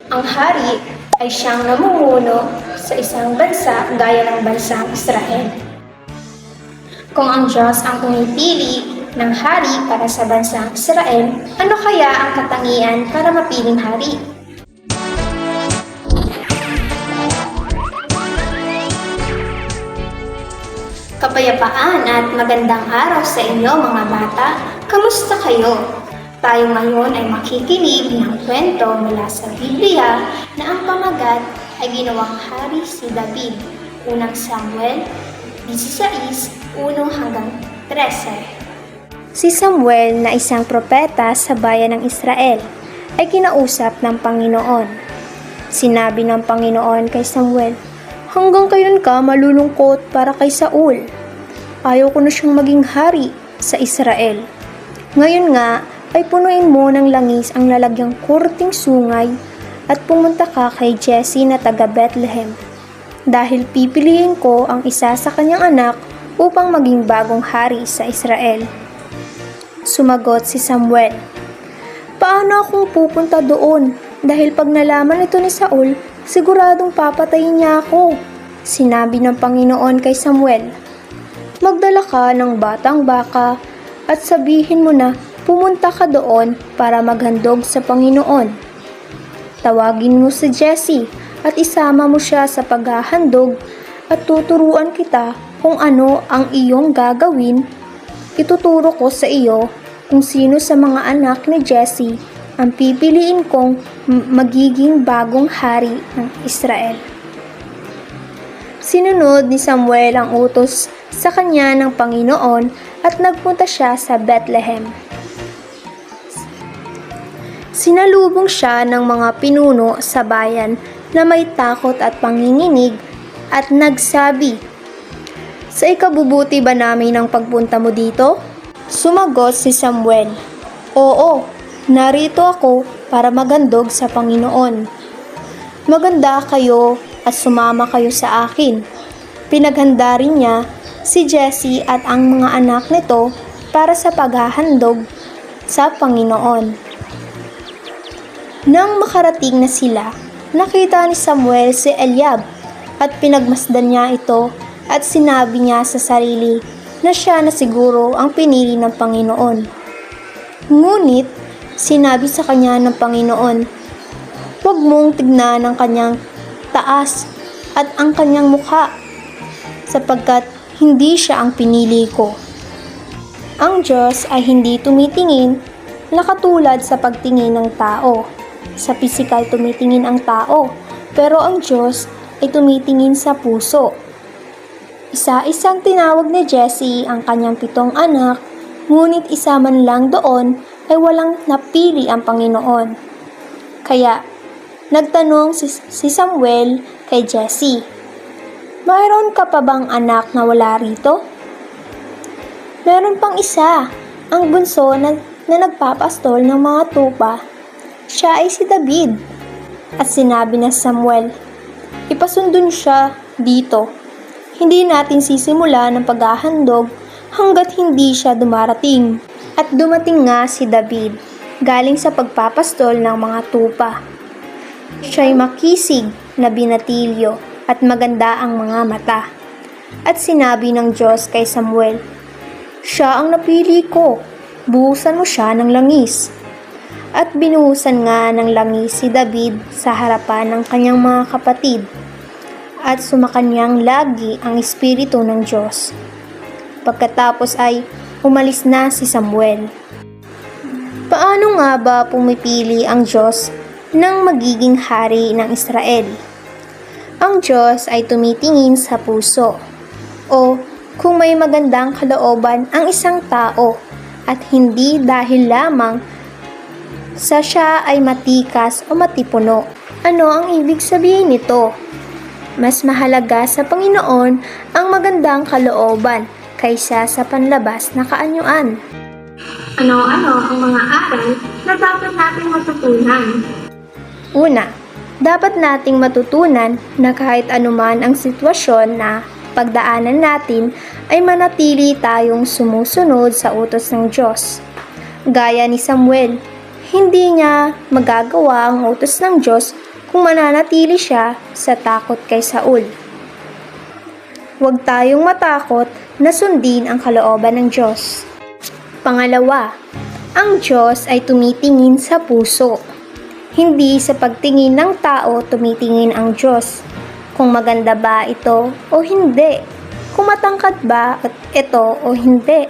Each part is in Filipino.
Ang hari ay siyang namumuno sa isang bansa gaya ng bansang Israel. Kung ang Diyos ang pumipili ng hari para sa bansang Israel, ano kaya ang katangian para mapiling hari? Kapayapaan at magandang araw sa inyo mga bata. Kamusta kayo? Tayo ngayon ay makikinig ng kwento mula sa Biblia na ang pamagat ay ginawang hari si David, unang Samuel 16, 1 hanggang 13. Si Samuel na isang propeta sa bayan ng Israel ay kinausap ng Panginoon. Sinabi ng Panginoon kay Samuel, "Hanggang kailan ka malulungkot para kay Saul? Ayaw ko na siyang maging hari sa Israel. Ngayon nga ay punuin mo ng langis ang lalagyang kurting sungay at pumunta ka kay Jesse na taga Bethlehem. Dahil pipiliin ko ang isa sa kanyang anak upang maging bagong hari sa Israel." Sumagot si Samuel, "Paano akong pupunta doon? Dahil pag nalaman ito ni Saul, siguradong papatayin niya ako." Sinabi ng Panginoon kay Samuel, "Magdala ka ng batang baka at sabihin mo na pumunta ka doon para maghandog sa Panginoon. Tawagin mo si Jesse at isama mo siya sa paghahandog at tuturuan kita kung ano ang iyong gagawin. Ituturo ko sa iyo kung sino sa mga anak ni Jesse ang pipiliin kong magiging bagong hari ng Israel." Sinunod ni Samuel ang utos sa kanya ng Panginoon at nagpunta siya sa Bethlehem. Sinalubong siya ng mga pinuno sa bayan na may takot at panginginig at nagsabi, "Sa ikabubuti ba namin ang pagpunta mo dito?" Sumagot si Samuel, "Oo, narito ako para maghandog sa Panginoon. Maganda kayo at sumama kayo sa akin." Pinaghanda rin niya si Jesse at ang mga anak nito para sa paghahandog sa Panginoon. Nang makarating na sila, nakita ni Samuel si Eliab at pinagmasdan niya ito at sinabi niya sa sarili na siya na siguro ang pinili ng Panginoon. Ngunit sinabi sa kanya ng Panginoon, "Huwag mong tignan ang kanyang taas at ang kanyang mukha, sapagkat hindi siya ang pinili ko." Ang Diyos ay hindi tumitingin na katulad sa pagtingin ng tao. Sa pisikal tumitingin ang tao, pero ang Diyos ay tumitingin sa puso. Isa-isang tinawag ni Jesse ang kanyang 7 anak, ngunit isa man lang doon ay walang napili ang Panginoon. Kaya, nagtanong si Samuel kay Jesse, "Mayroon ka pa bang anak na wala rito?" "Meron pang isa, ang bunso na nagpapastol ng mga tupa. Siya ay si David." At sinabi na Samuel, "Ipasundon siya dito. Hindi natin sisimula ng paghahandog hanggat hindi siya dumarating." At dumating nga si David, galing sa pagpapastol ng mga tupa. Siya'y makisig na binatilyo at maganda ang mga mata. At sinabi ng Diyos kay Samuel, "Siya ang napili ko, buhusan mo siya ng langis." At binuhusan nga ng langis si David sa harapan ng kanyang mga kapatid, at sumakanyang lagi ang Espiritu ng Diyos. Pagkatapos ay umalis na si Samuel. Paano nga ba pumipili ang Diyos ng magiging hari ng Israel? Ang Diyos ay tumitingin sa puso, o kung may magandang kalooban ang isang tao, at hindi dahil lamang sa siya ay matikas o matipuno. Ano ang ibig sabihin nito? Mas mahalaga sa Panginoon ang magandang kalooban kaysa sa panlabas na kaanyuan. Ano-ano ang mga aral na dapat nating matutunan? Una, dapat nating matutunan na kahit anuman ang sitwasyon na pagdaanan natin ay manatili tayong sumusunod sa utos ng Diyos. Gaya ni Samuel, hindi niya magagawa ang utos ng Diyos kung mananatili siya sa takot kay Saul. Huwag tayong matakot na sundin ang kalooban ng Diyos. Pangalawa, ang Diyos ay tumitingin sa puso. Hindi sa pagtingin ng tao tumitingin ang Diyos. Kung maganda ba ito o hindi. Kung matangkad ba ito o hindi.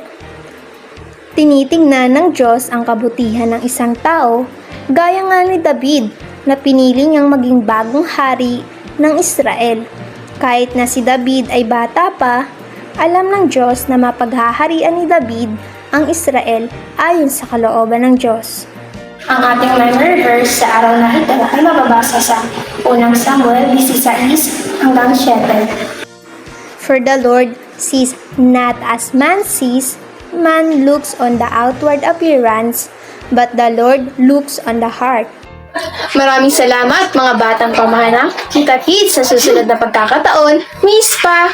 Tinitingnan ng Diyos ang kabutihan ng isang tao, gaya nga ni David na pinili niyang maging bagong hari ng Israel. Kahit na si David ay bata pa, alam ng Diyos na mapaghaharian ni David ang Israel ayon sa kalooban ng Diyos. Ang ating memory verse sa araw na ito ay mababasa sa 1 Samuel 16 hanggang 7. For the Lord sees not as man sees, man looks on the outward appearance, but the Lord looks on the heart. Maraming salamat mga batang pamana. Kita-kits sa susunod na pagkakataon. Miss pa!